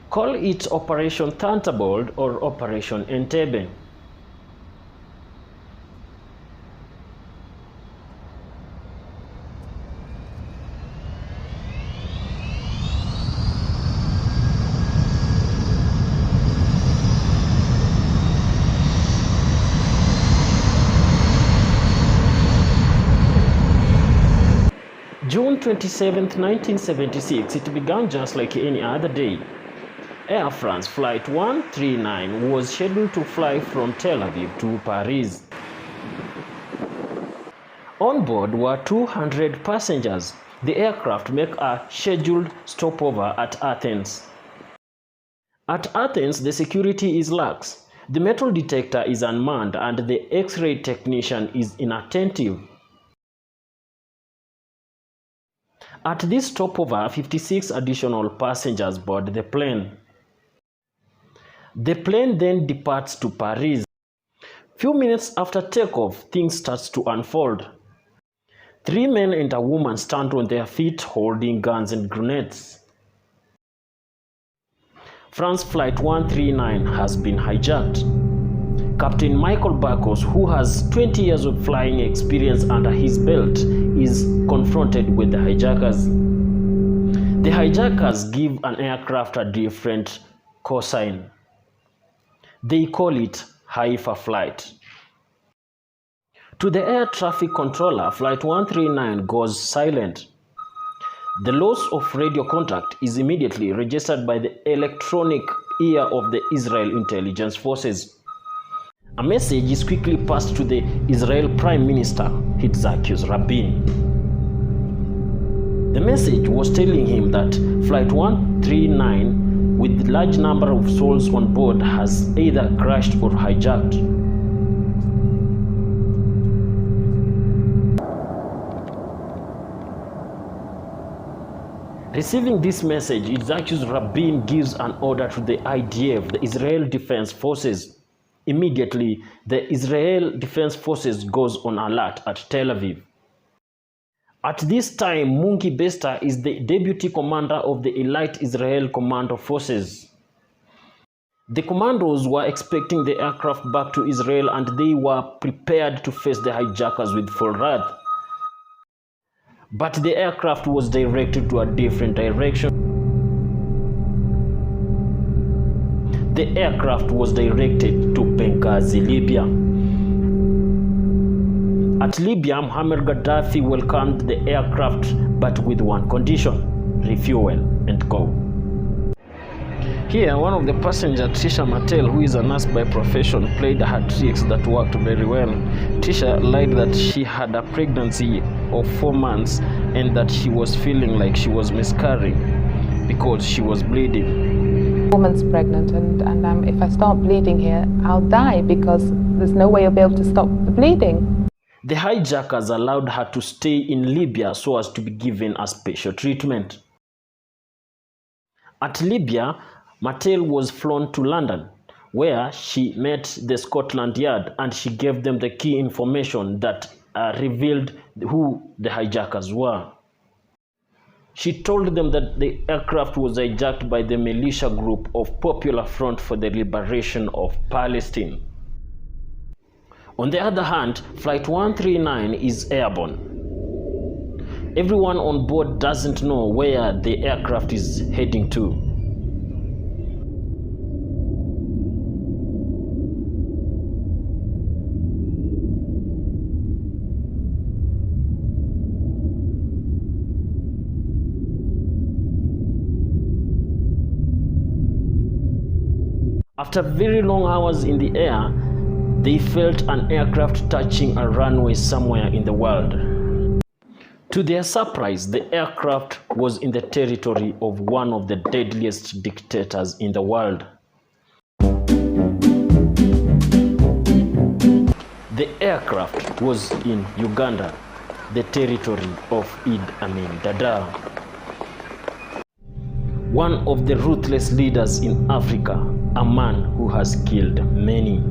Call it Operation Thunderbolt or Operation Entebbe. June 27, 1976, it began just like any other day. Air France Flight 139 was scheduled to fly from Tel Aviv to Paris. On board were 200 passengers. The aircraft make a scheduled stopover at Athens. At Athens, the security is lax. The metal detector is unmanned and the X-ray technician is inattentive. At this stopover, 56 additional passengers board the plane. The plane then departs to Paris. Few minutes after takeoff, things start to unfold. 3 men and a woman stand on their feet holding guns and grenades. France Flight 139 has been hijacked. Captain Michael Backus, who has 20 years of flying experience under his belt, is confronted with the hijackers. The hijackers give an aircraft a different cosign. They call it Haifa Flight. To the air traffic controller, Flight 139 goes silent. The loss of radio contact is immediately registered by the electronic ear of the Israel intelligence forces. A message is quickly passed to the Israel Prime Minister, Yitzhak Rabin. The message was telling him that Flight 139, with a large number of souls on board, has either crashed or hijacked. Receiving this message, Yitzhak Rabin gives an order to the IDF, the Israel Defense Forces. Immediately, the Israel Defense Forces goes on alert at Tel Aviv. At this time, Munki Bester is the deputy commander of the elite Israel Commando Forces. The commandos were expecting the aircraft back to Israel and they were prepared to face the hijackers with full wrath. But the aircraft was directed to a different direction. The aircraft was directed to Benghazi, Libya. At Libya, Muammar Gaddafi welcomed the aircraft, but with one condition: refuel and go. Here, one of the passengers, Trisha Mattel, who is a nurse by profession, played her tricks that worked very well. Trisha lied that she had a pregnancy of 4 months and that she was feeling like she was miscarrying because she was bleeding. 4 months pregnant, and if I start bleeding here, I'll die because there's no way I'll be able to stop the bleeding. The hijackers allowed her to stay in Libya so as to be given a special treatment. At Libya, Mattel was flown to London, where she met the Scotland Yard and she gave them the key information that revealed who the hijackers were. She told them that the aircraft was hijacked by the militia group of Popular Front for the Liberation of Palestine. On the other hand, Flight 139 is airborne. Everyone on board doesn't know where the aircraft is heading to. After very long hours in the air, they felt an aircraft touching a runway somewhere in the world. To their surprise, the aircraft was in the territory of one of the deadliest dictators in the world. The aircraft was in Uganda, the territory of Idi Amin Dada, one of the ruthless leaders in Africa, a man who has killed many.